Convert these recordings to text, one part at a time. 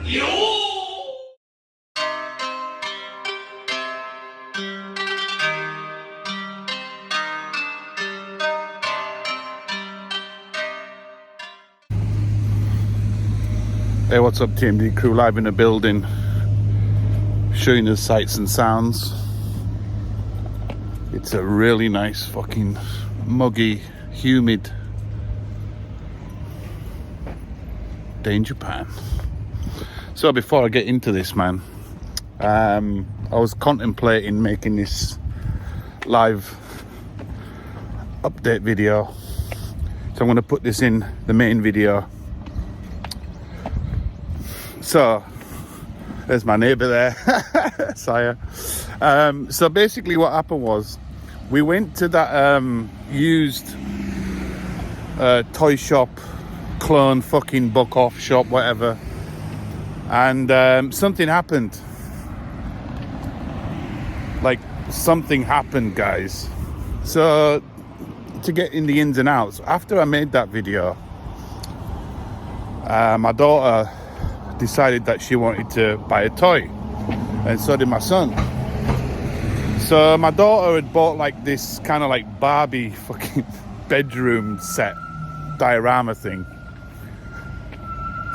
Hey, what's up, TMD crew, live in the building, showing us sights and sounds. It's a really nice fucking muggy, humid day in Japan. So before I get into this, man, I was contemplating making this live update video. So I'm going to put this in the main video. So, there's my neighbour there, Saya. So basically what happened was, we went to that used toy shop, clone, fucking buck off shop, whatever. And something happened. Like, something happened, guys. So, to get in the ins and outs, after I made that video, my daughter decided that she wanted to buy a toy, and so did my son. So my daughter had bought like this kind of like Barbie fucking bedroom set diorama thing,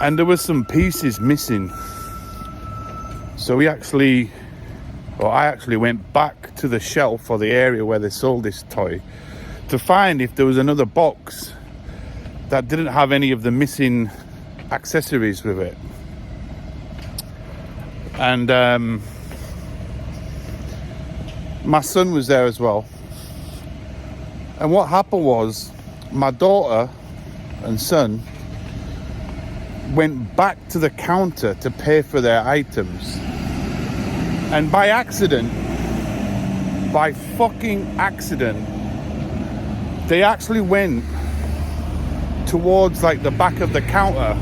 and there was some pieces missing. So I actually went back to the shelf or the area where they sold this toy to find if there was another box that didn't have any of the missing accessories with it. And my son was there as well. And what happened was, my daughter and son went back to the counter to pay for their items. And by fucking accident, they actually went towards like the back of the counter.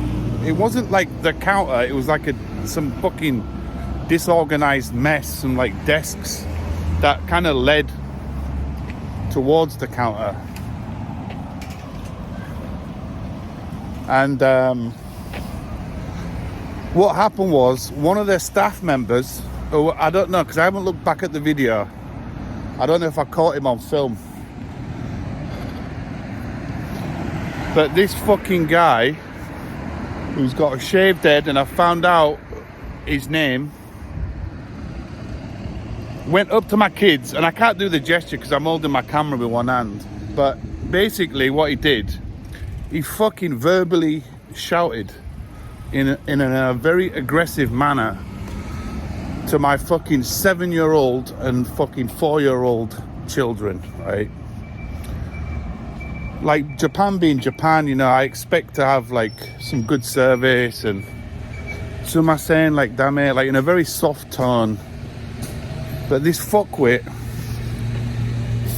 It wasn't like the counter, it was like some fucking disorganized mess, some like desks that kind of led towards the counter. And what happened was, one of their staff members, I don't know, because I haven't looked back at the video, I don't know if I caught him on film, but this fucking guy who's got a shaved head, and I found out his name, went up to my kids, and I can't do the gesture because I'm holding my camera with one hand, but basically what he did, he fucking verbally shouted in a very aggressive manner to my fucking 7-year-old and fucking 4-year-old children, right? Like, Japan being Japan, you know, I expect to have like some good service, and sumasen, like dame, like in a very soft tone. But this fuckwit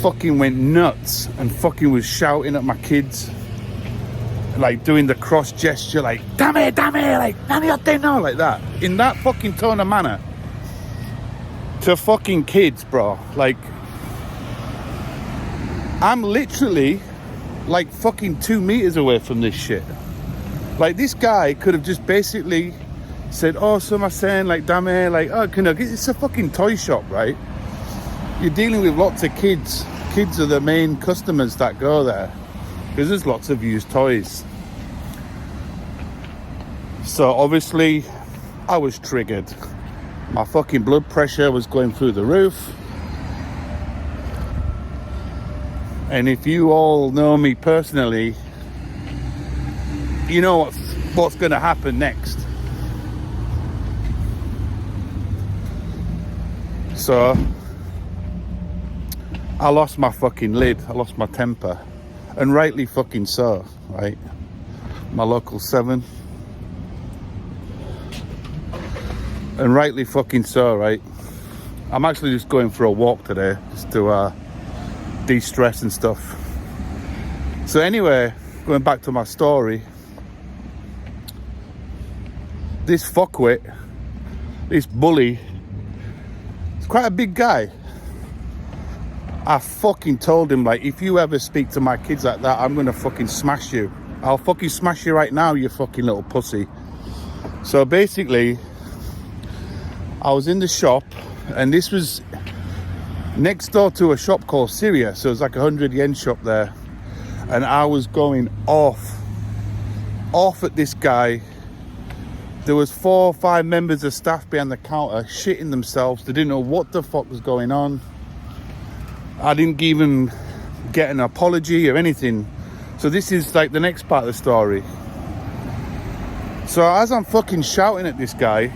fucking went nuts and fucking was shouting at my kids, like doing the cross gesture, like dame, like nani yatte no, like that, in that fucking tone of manner to fucking kids, bro. Like, I'm literally like fucking 2 meters away from this shit. Like, this guy could have just basically said, oh, sumasen, like dame, like, oh, it's a fucking toy shop, right? You're dealing with lots of kids. Kids are the main customers that go there, because there's lots of used toys. So obviously I was triggered. My fucking blood pressure was going through the roof. And if you all know me personally, you know what's going to happen next. So I lost my fucking lid. I lost my temper, and rightly fucking so, right? My local 7, and rightly fucking so, right? I'm actually just going for a walk today, just to de-stress and stuff. So anyway, going back to my story, this fuckwit, this bully, he's quite a big guy. I fucking told him, like, if you ever speak to my kids like that, I'm gonna fucking smash you. I'll fucking smash you right now, you fucking little pussy. So basically, I was in the shop, and this was next door to a shop called Syria, so it was like 100 yen shop there, and I was going off at this guy. There was 4 or 5 members of staff behind the counter shitting themselves. They didn't know what the fuck was going on. I didn't even get an apology or anything. So this is like the next part of the story. So as I'm fucking shouting at this guy,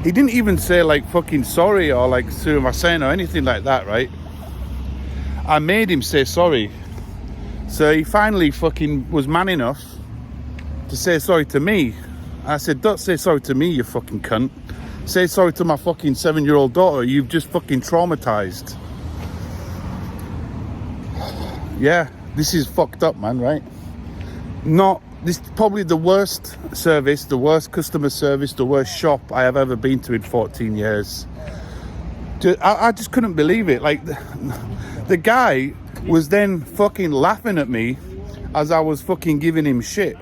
he didn't even say like fucking sorry or like sumimasen or anything like that, right? I made him say sorry. So he finally fucking was man enough to say sorry to me. I said, don't say sorry to me, you fucking cunt. Say sorry to my fucking 7-year-old daughter you've just fucking traumatized. Yeah, this is fucked up, man, right? This is probably the worst service, the worst customer service, the worst shop I have ever been to in 14 years. I just couldn't believe it. Like, the guy was then fucking laughing at me as I was fucking giving him shit.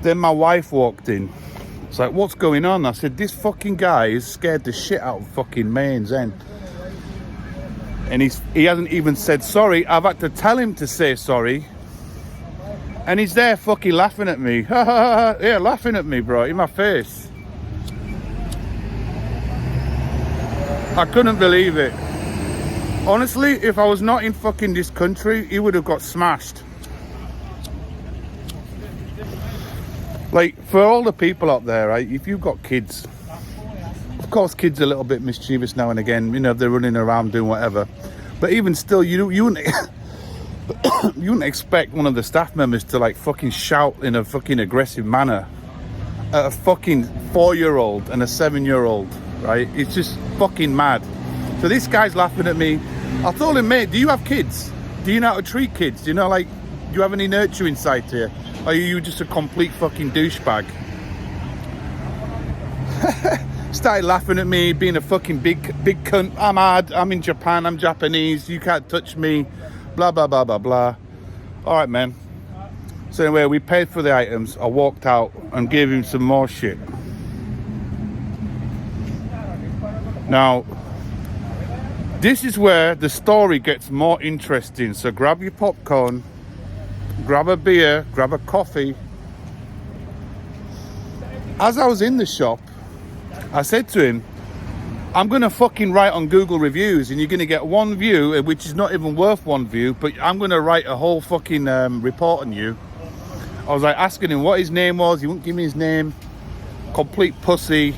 Then my wife walked in. It's like, what's going on? I said, this fucking guy is scared the shit out of fucking me and Zen. And he hasn't even said sorry. I've had to tell him to say sorry. And he's there fucking laughing at me. Yeah, laughing at me, bro, in my face. I couldn't believe it. Honestly, if I was not in fucking this country, he would have got smashed. Like, for all the people out there, right, if you've got kids, of course kids are a little bit mischievous now and again, you know, they're running around doing whatever. But even still, you wouldn't you wouldn't expect one of the staff members to like fucking shout in a fucking aggressive manner at a fucking 4-year-old and a 7-year-old, right? It's just fucking mad. So this guy's laughing at me. I told him, mate, do you have kids? Do you know how to treat kids? Do you know, like, do you have any nurturing side to you? Or are you just a complete fucking douchebag? Started laughing at me, being a fucking big cunt. I'm hard, I'm in Japan, I'm Japanese, you can't touch me, blah, blah, blah, blah, blah. All right, man. So anyway, we paid for the items. I walked out and gave him some more shit. Now, this is where the story gets more interesting. So grab your popcorn, grab a beer, grab a coffee. As I was in the shop, I said to him, I'm going to fucking write on Google reviews and you're going to get one view, which is not even worth one view, but I'm going to write a whole fucking report on you. I was like asking him what his name was. He wouldn't give me his name. Complete pussy.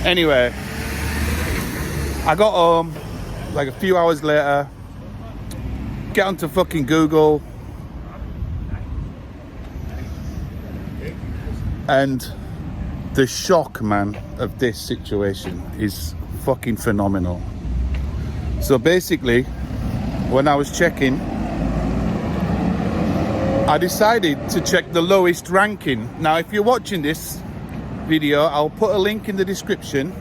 Anyway, I got home like a few hours later, get onto fucking Google, and the shock, man, of this situation is fucking phenomenal. So basically, when I was checking, I decided to check the lowest ranking. Now, if you're watching this video, I'll put a link in the description.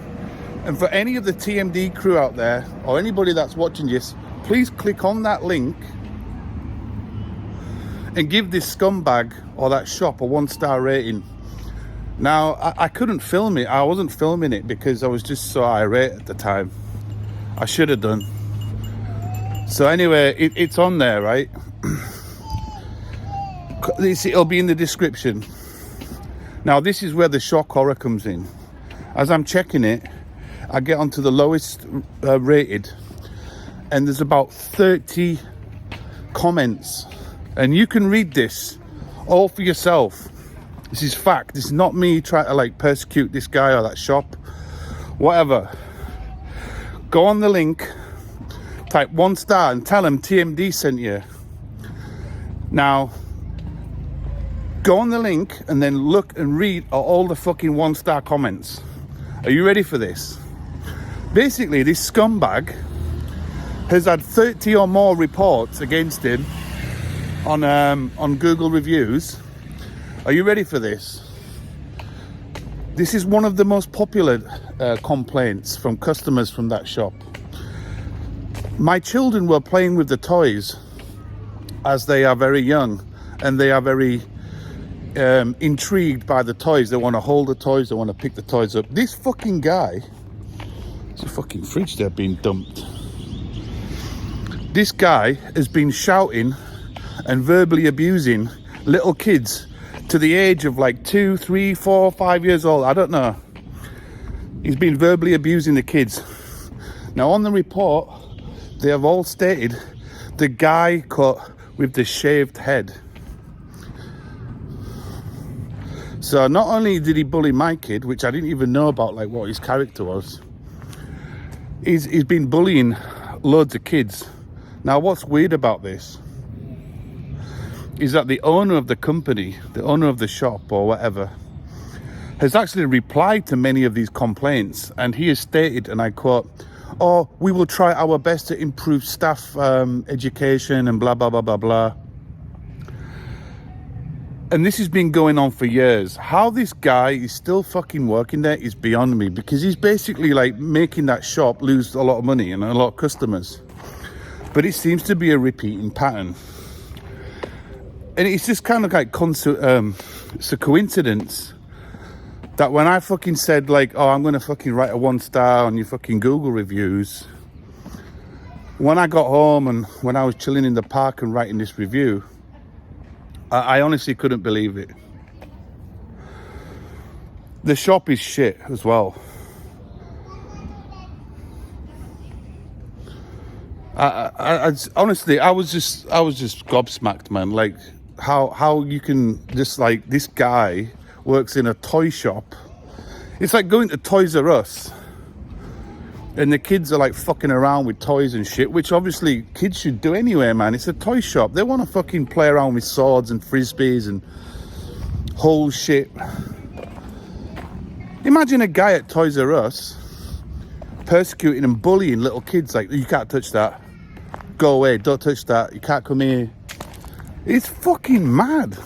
And for any of the TMD crew out there, or anybody that's watching this, please click on that link and give this scumbag or that shop a 1-star rating. Now, I couldn't film it. I wasn't filming it because I was just so irate at the time. I should have done. So anyway, it's on there, right? It'll be in the description. Now, this is where the shock horror comes in. As I'm checking it, I get onto the lowest rated, and there's about 30 comments. And you can read this all for yourself. This is fact. This is not me trying to like persecute this guy or that shop. Whatever. Go on the link, type 1 star and tell them TMD sent you. Now, go on the link and then look and read all the fucking 1-star comments. Are you ready for this? Basically, this scumbag has had 30 or more reports against him on Google reviews. Are you ready for this? This is one of the most popular complaints from customers from that shop. My children were playing with the toys as they are very young and they are very intrigued by the toys. They want to hold the toys, they want to pick the toys up. This fucking guy, there's a fucking fridge there being dumped. This guy has been shouting and verbally abusing little kids to the age of like 2, 3, 4, 5 years old. I don't know. He's been verbally abusing the kids. Now on the report, they have all stated the guy cut with the shaved head. So not only did he bully my kid, which I didn't even know about, like what his character was, he's been bullying loads of kids. Now what's weird about this is that the owner of the company, the owner of the shop or whatever, has actually replied to many of these complaints, and he has stated, and I quote, "Oh, we will try our best to improve staff education and blah, blah, blah, blah, blah." And this has been going on for years. How this guy is still fucking working there is beyond me, because he's basically like making that shop lose a lot of money and a lot of customers. But it seems to be a repeating pattern. And it's just kind of like it's a coincidence that when I fucking said like, oh, I'm going to fucking write a 1 star on your fucking Google reviews, when I got home and when I was chilling in the park and writing this review, I honestly couldn't believe it. The shop is shit as well. I honestly, I was just gobsmacked, man. Like how you can just, like, this guy works in a toy shop. It's like going to Toys R Us and the kids are like fucking around with toys and shit, which obviously kids should do anyway, man. It's a toy shop. They want to fucking play around with swords and frisbees and whole shit. Imagine a guy at Toys R Us persecuting and bullying little kids, like, you can't touch that, go away, don't touch that, you can't come here. It's fucking mad.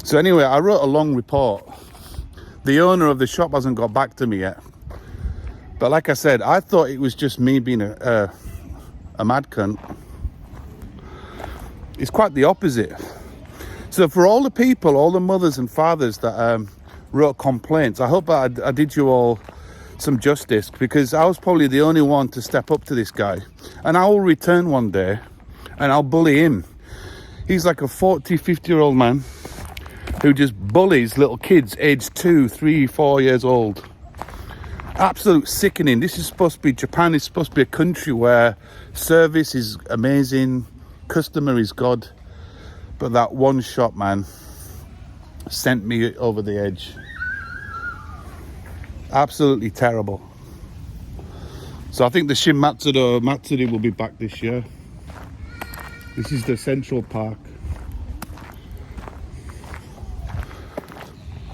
So anyway, I wrote a long report. The owner of the shop hasn't got back to me yet, but like I said, I thought it was just me being a mad cunt. It's quite the opposite. So for all the people, all the mothers and fathers that wrote complaints, I hope I did you all some justice, because I was probably the only one to step up to this guy, and I will return one day and I'll bully him. He's like a 40, 50-year-old man who just bullies little kids aged 2, 3, 4 years old. Absolute sickening. This is supposed to be, Japan is supposed to be a country where service is amazing, customer is God, but that one shop, man, sent me over the edge. Absolutely terrible. So I think the Shin Matsuri will be back this year. This is the Central Park.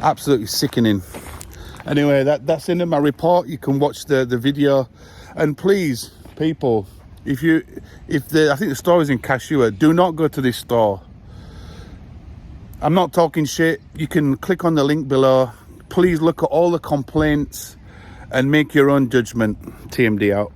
Absolutely sickening. Anyway, that's the end of my report. You can watch the video, and please, people, I think the store is in Kashiwa, do not go to this store. I'm not talking shit. You can click on the link below. Please look at all the complaints and make your own judgment. TMD out.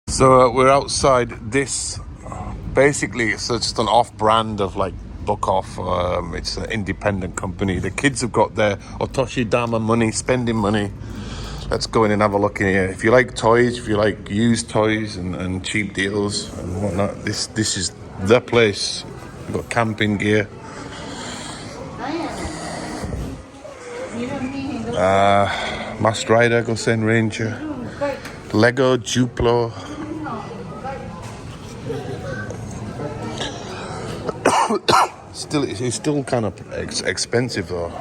So we're outside this, basically it's just an off-brand of like Book Off. It's an independent company. The kids have got their Otoshi Dama money, spending money. Let's go in and have a look in here. If you like toys, if you like used toys and cheap deals and whatnot, this is the place. We've got camping gear. Masked Rider, Gosen Ranger, Lego Duplo. It's still kind of expensive though.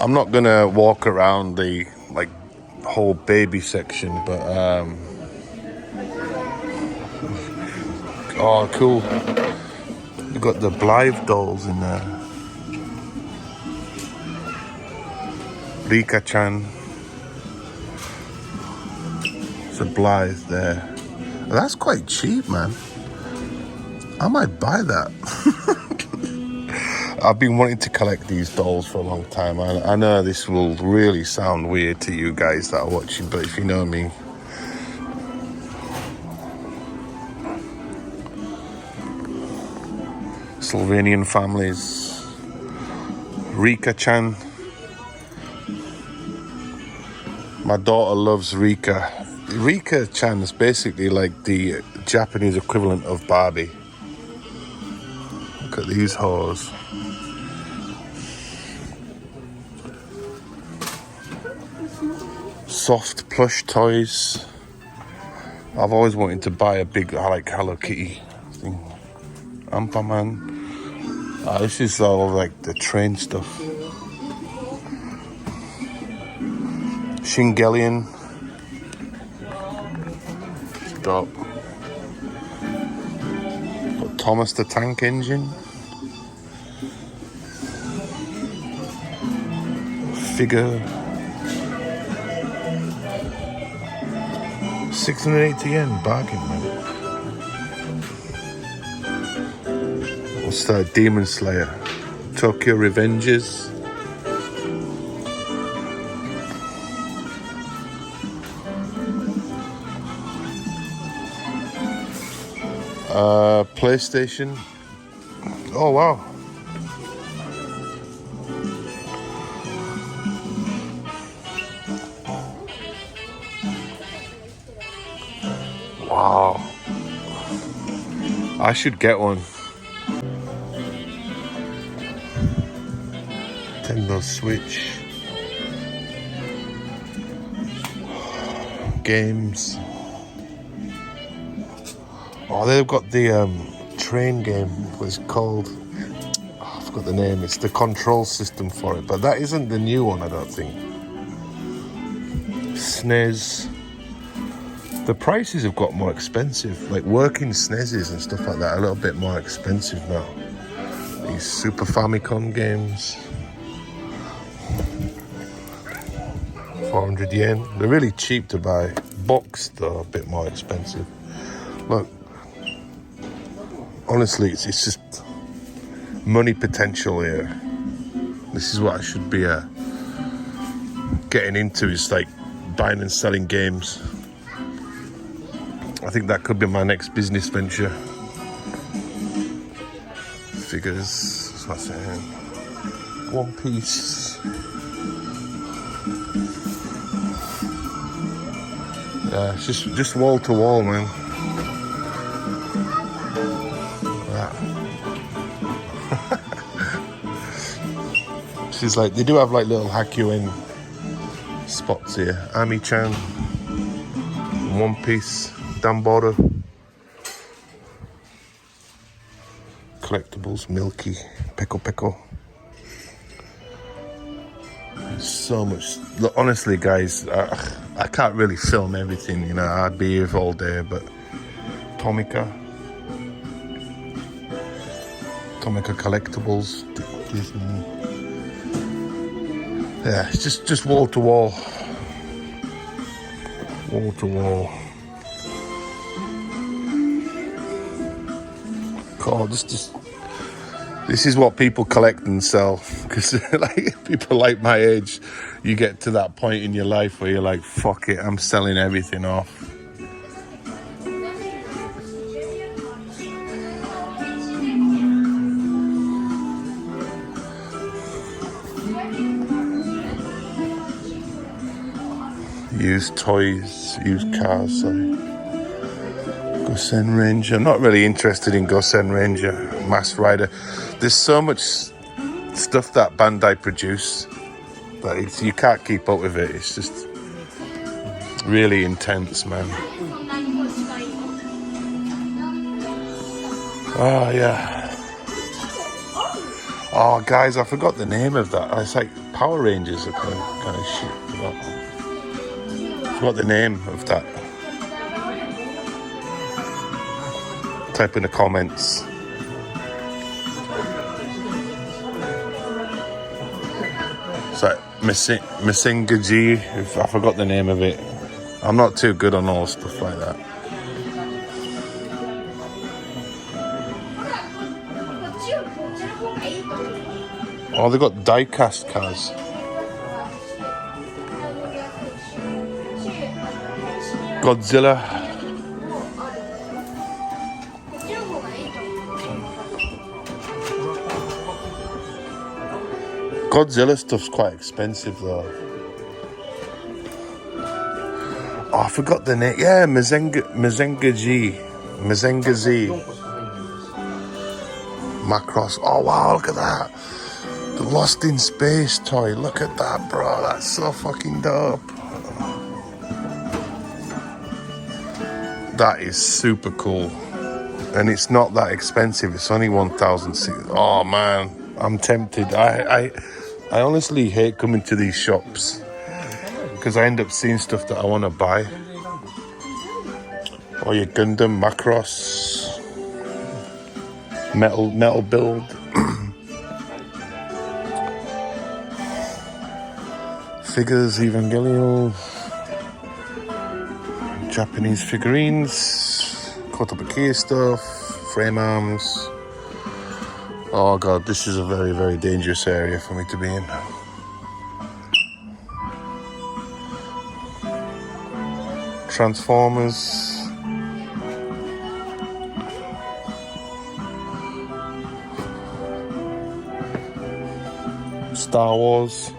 I'm not gonna walk around the like whole baby section, but oh cool. You've got the Blythe dolls in there. Rika-chan. It's a Blythe there. That's quite cheap, man. I might buy that. I've been wanting to collect these dolls for a long time. I know this will really sound weird to you guys that are watching, but if you know me. Slovenian families. Rika-chan. My daughter loves Rika. Rika-chan is basically like the Japanese equivalent of Barbie. Look at these whores. Soft plush toys. I've always wanted to buy a big, like Hello Kitty thing. Amperman. This is all like the train stuff. Shingelian. Stop. Got Thomas the Tank Engine. Figure. 680 yen, bargain, man. What's that? Demon Slayer. Tokyo Revengers. PlayStation. Oh wow. Wow. I should get one. Nintendo Switch. Games. Oh, they've got the train game. What's it called? Oh, I forgot the name. It's the control system for it, but that isn't the new one, I don't think. SNES. The prices have got more expensive. Like working SNESes and stuff like that are a little bit more expensive now. These Super Famicom games. 400 yen. They're really cheap to buy. Boxed though, a bit more expensive. Look. Honestly, it's just money potential here. This is what I should be getting into, is like buying and selling games. I think that could be my next business venture. Figures, that's what I'm saying. One Piece. Yeah, it's just wall to wall, man. She's like, they do have like little Hakuin spots here. Ami-chan, One Piece, Danboro, collectibles, Milky, Peko. There's so much. Look, honestly, guys, I can't really film everything. You know, I'd be here all day. But Tomica collectibles, Disney. Yeah, it's just wall to wall. Wall to wall. God, this is what people collect and sell. Because like people like my age, you get to that point in your life where you're like, fuck it, I'm selling everything off. Used toys, used cars, sorry. Gosen Ranger. I'm not really interested in Gosen Ranger, Mask Rider. There's so much stuff that Bandai produce that you can't keep up with it. It's just really intense, man. Oh, yeah. Oh, guys, I forgot the name of that. It's like Power Rangers or kind of shit. I forgot the name of that. Type in the comments. It's like Masingaji. I forgot the name of it. I'm not too good on all stuff like that. Oh, they've got die-cast cars. Godzilla. Godzilla stuff's quite expensive though. Oh, I forgot the name. Yeah, Mazenga Z. Macross. Oh wow, look at that. The Lost in Space toy. Look at that, bro. That's so fucking dope. That is super cool. And it's not that expensive. It's only 1,006. Oh man, I'm tempted. I honestly hate coming to these shops because I end up seeing stuff that I want to buy. Or your Gundam Macross metal build. Figures, Evangelion, Japanese figurines, Kotobukiya stuff, frame arms. Oh god, this is a very, very dangerous area for me to be in. Transformers. Star Wars.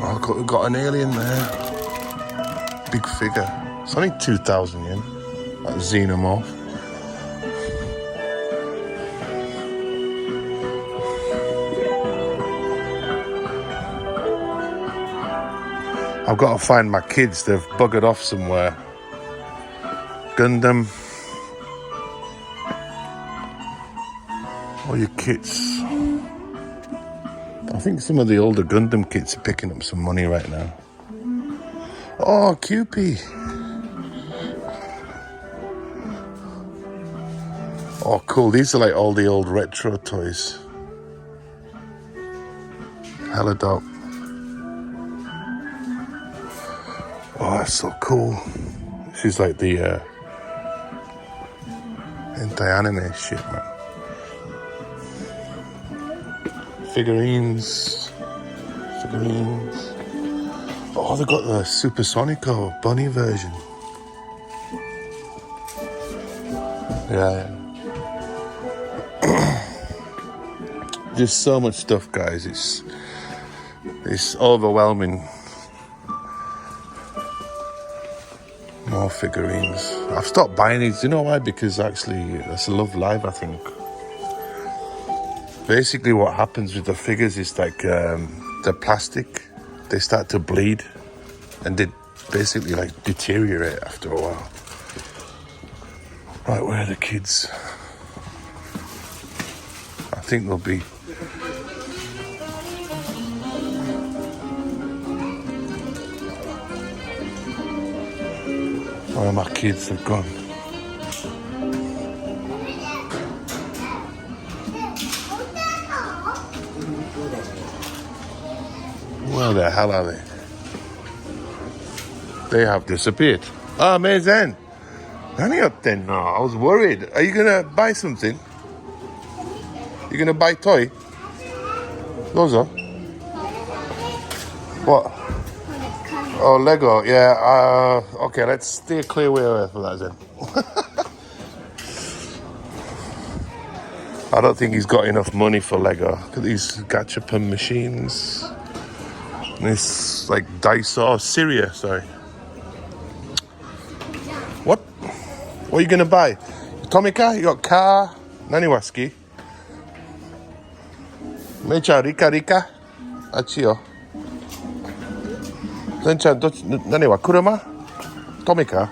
Oh, got an alien there. Big figure. It's only 2,000 yen. That Xenomorph. I've got to find my kids. They've buggered off somewhere. Gundam. All your kits. I think some of the older Gundam kits are picking up some money right now. Oh, Cupid. Oh, cool. These are like all the old retro toys. Hella dope. Oh, that's so cool. This is like the anti-anime shit, man. Figurines. Oh, they've got the Supersonico bunny version. Yeah. Just so much stuff, guys. It's overwhelming. More figurines. I've stopped buying these. Do you know why? Because actually, that's a Love Live, I think. Basically, what happens with the figures is like the plastic, they start to bleed and they basically like deteriorate after a while. Right, where are the kids? I think they'll be. Where my kids have gone. Where the hell are they? They have disappeared. Ah, amazing. Nani up then now? I was worried. Are you gonna buy something? You gonna buy toy? Those are? What? Oh, Lego. Yeah. Okay, let's steer clear away from that then. I don't think he's got enough money for Lego. Look at these gachapon machines. This like Daiso, Syria, sorry. What? What are you gonna buy? Tomika, you got car? Naniwaski? Mecha Rika? Achio. Zen-chan, nani wa kuruma? Tomika?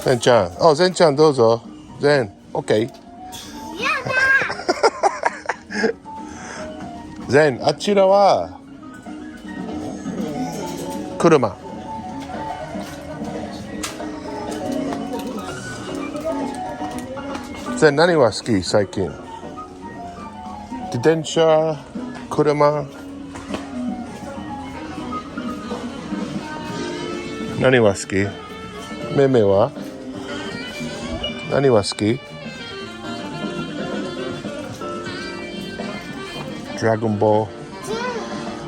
Zen-chan. Oh, Zen-chan, dozo. Zen, okay. Zen, あちらは車。Zen, 何は好き最近？自転車、車。何は好き？妹妹は？何は好き? Dragon Ball.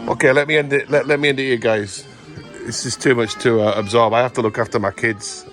Okay, let me end it. Let me end it here, guys. This is too much to absorb. I have to look after my kids.